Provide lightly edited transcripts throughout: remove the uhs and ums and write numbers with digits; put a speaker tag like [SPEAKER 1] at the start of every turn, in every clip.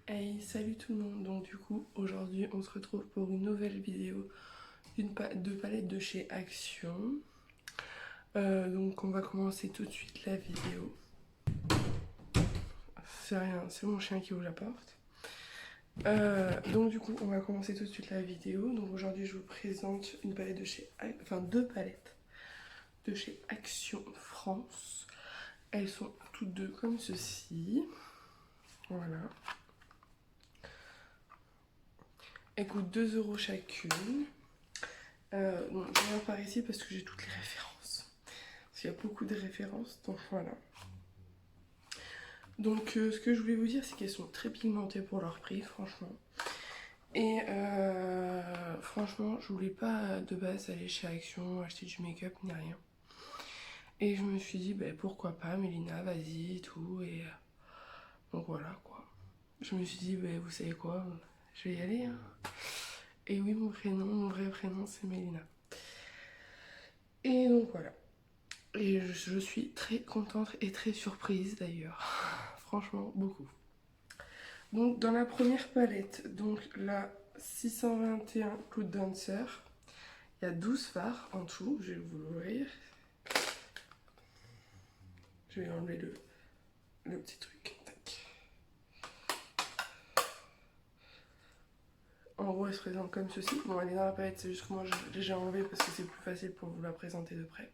[SPEAKER 1] Hey, salut tout le monde. Donc du coup, aujourd'hui, on se retrouve pour une nouvelle vidéo de palette de chez Action. Donc on va commencer tout de suite la vidéo. C'est rien, c'est mon chien qui ouvre la porte. Donc du coup, on va commencer tout de suite la vidéo. Donc aujourd'hui, je vous présente une palette de chez, enfin deux palettes de chez Action France. Elles sont toutes deux comme ceci. Voilà. Elles coûtent 2 € chacune. Bon, je viens par ici parce que j'ai toutes les références. Parce qu'il y a beaucoup de références, donc voilà. Donc ce que je voulais vous dire, c'est qu'elles sont très pigmentées pour leur prix, franchement. Et franchement, je voulais pas de base aller chez Action, acheter du make-up ni rien. Et je me suis dit, bah, pourquoi pas, Mélina, vas-y et tout. Et donc voilà quoi. Je me suis dit, bah, vous savez quoi, je vais y aller. Hein. Et oui, mon vrai prénom, c'est Mélina. Et donc voilà. Et je suis très contente et très surprise d'ailleurs. Franchement, beaucoup. Donc dans la première palette, donc la 621 Cloud Dancer, il y a 12 fards en tout. Je vais vous l'ouvrir. Je vais enlever le petit truc. Tac. En gros, elle se présente comme ceci. Bon, elle est dans la palette, c'est juste que moi je l'ai déjà enlevée parce que c'est plus facile pour vous la présenter de près.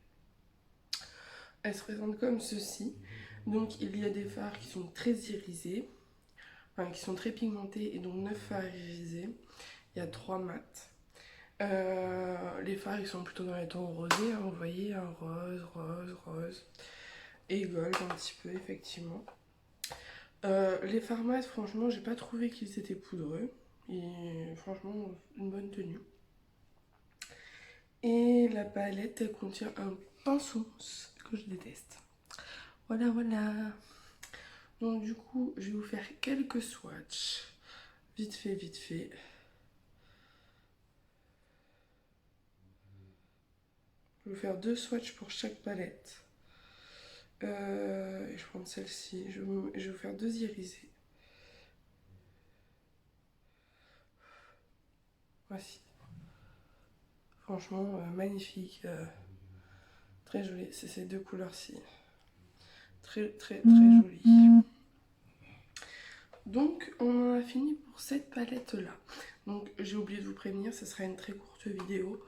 [SPEAKER 1] Elle se présente comme ceci. Donc il y a des fards qui sont très irisés, enfin qui sont très pigmentés, et donc 9 fards irisés. Il y a 3 mats. Les fards ils sont plutôt dans les tons rosés, hein, vous voyez, un rose, rose, rose et gold un petit peu effectivement. Les fards mat, franchement, j'ai pas trouvé qu'ils étaient poudreux. Et franchement, une bonne tenue. Et la palette, elle contient un pinceau que je déteste. Voilà, voilà. Donc du coup, je vais vous faire quelques swatchs. Vite fait, vite fait. Je vais vous faire 2 swatchs pour chaque palette. Je vais prendre celle-ci. Je vais vous faire 2 irisés. Voici. Franchement, magnifique. Très joli. C'est ces 2 couleurs-ci. Très, très, très joli. Donc, on en a fini pour cette palette-là. Donc, j'ai oublié de vous prévenir, ce sera une très courte vidéo.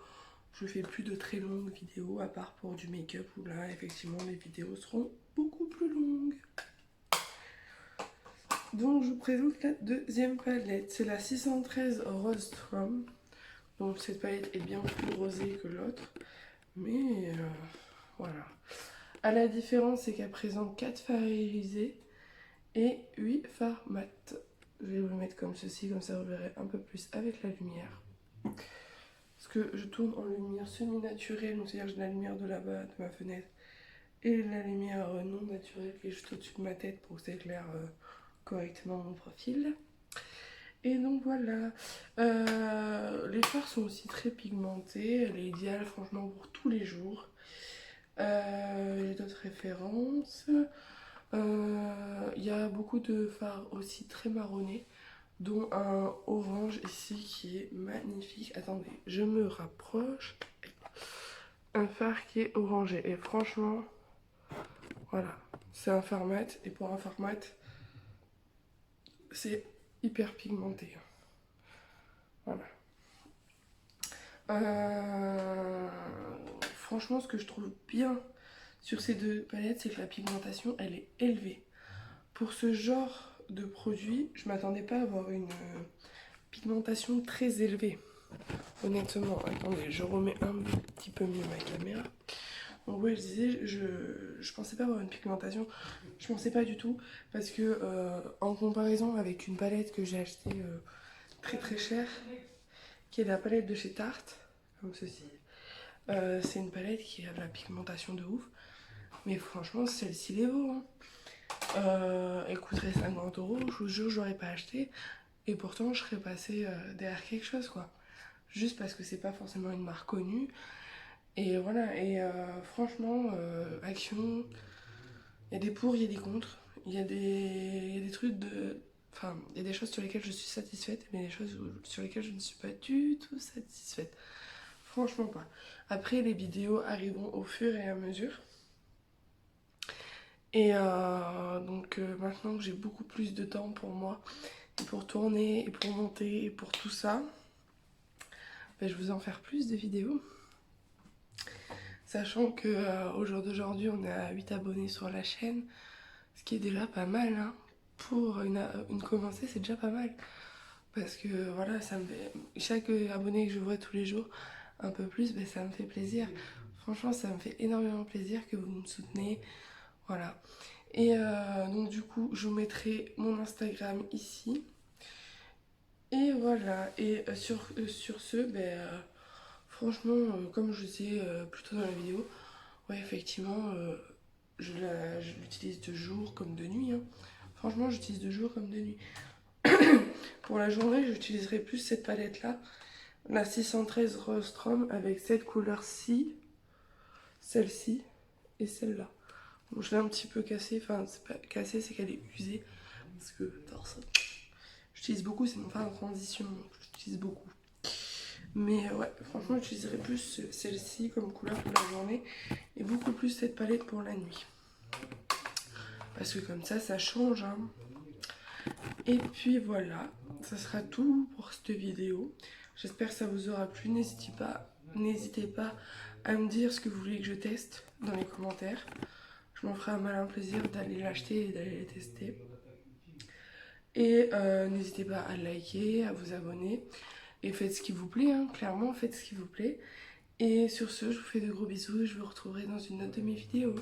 [SPEAKER 1] Je fais plus de très longues vidéos, à part pour du make-up, où là, effectivement, les vidéos seront beaucoup plus longues. Donc, je vous présente la deuxième palette. C'est la 613 Rose Strom. Donc, cette palette est bien plus rosée que l'autre. Mais, voilà. À la différence, c'est qu'elle présente 4 fards irisés et 8 fards mat. Je vais vous le mettre comme ceci, comme ça vous verrez un peu plus avec la lumière. Parce que je tourne en lumière semi-naturelle, donc c'est-à-dire que j'ai la lumière de là-bas, de ma fenêtre, et la lumière non naturelle qui est juste au-dessus de ma tête pour que ça éclaire correctement mon profil. Et donc voilà, les fards sont aussi très pigmentés, elle est idéale franchement pour tous les jours. J'ai d'autres références. Il y a beaucoup de fards aussi très marronnés, dont un orange ici qui est magnifique. Attendez, je me rapproche. Un fard qui est orangé. Et franchement, voilà, c'est un fard mat. Et pour un fard mat, c'est hyper pigmenté. Voilà. Franchement, ce que je trouve bien sur ces deux palettes, c'est que la pigmentation, elle est élevée. Pour ce genre de produit, je m'attendais pas à avoir une pigmentation très élevée. Honnêtement, attendez, je remets un petit peu mieux ma caméra. Donc ouais, je disais, je pensais pas avoir une pigmentation. Je pensais pas du tout. Parce que en comparaison avec une palette que j'ai achetée très très chère, qui est la palette de chez Tarte, comme ceci. C'est une palette qui a de la pigmentation de ouf. Mais franchement, celle-ci les vaut. Hein. Elle coûterait 50 euros, je vous jure, je l'aurais pas acheté. Et pourtant, je serais passée derrière quelque chose, quoi. Juste parce que c'est pas forcément une marque connue. Et voilà, et franchement, Action, il y a des pour, il y a des contre. Il y a des trucs de Enfin, il y a des choses sur lesquelles je suis satisfaite, mais des choses sur lesquelles je ne suis pas du tout satisfaite. Franchement pas. Après, les vidéos arriveront au fur et à mesure. Et donc maintenant que j'ai beaucoup plus de temps pour moi, et pour tourner, et pour monter, et pour tout ça, ben, je vais vous en faire plus de vidéos. Sachant que au jour d'aujourd'hui, on est à 8 abonnés sur la chaîne, ce qui est déjà pas mal, hein. Pour une commencée, c'est déjà pas mal. Parce que voilà, ça me fait... chaque abonné que je vois tous les jours, un peu plus, ben, ça me fait plaisir. Franchement, ça me fait énormément plaisir que vous me soutenez. Voilà. Et donc du coup, je vous mettrai mon Instagram ici. Et voilà. Et sur ce, ben, franchement, comme je disais plus tôt dans la vidéo, ouais, effectivement, je l'utilise de jour comme de nuit, hein. Franchement, j'utilise de jour comme de nuit. Pour la journée, j'utiliserai plus cette palette-là, la 613 Rostrum avec cette couleur-ci, celle-ci et celle-là. Bon, je l'ai un petit peu cassée, enfin, c'est pas cassée, c'est qu'elle est usée. Parce que, j'utilise beaucoup, c'est mon phare de transition, donc j'utilise beaucoup. Mais ouais, franchement, j'utiliserai plus celle-ci comme couleur pour la journée et beaucoup plus cette palette pour la nuit. Parce que comme ça change, hein. Et puis voilà, ça sera tout pour cette vidéo. J'espère que ça vous aura plu. N'hésitez pas à me dire ce que vous voulez que je teste dans les commentaires. Je m'en ferai un malin plaisir d'aller l'acheter et d'aller les tester. Et n'hésitez pas à liker, à vous abonner. Et faites ce qui vous plaît, hein. Clairement, faites ce qui vous plaît. Et sur ce, je vous fais de gros bisous et je vous retrouverai dans une autre de mes vidéos.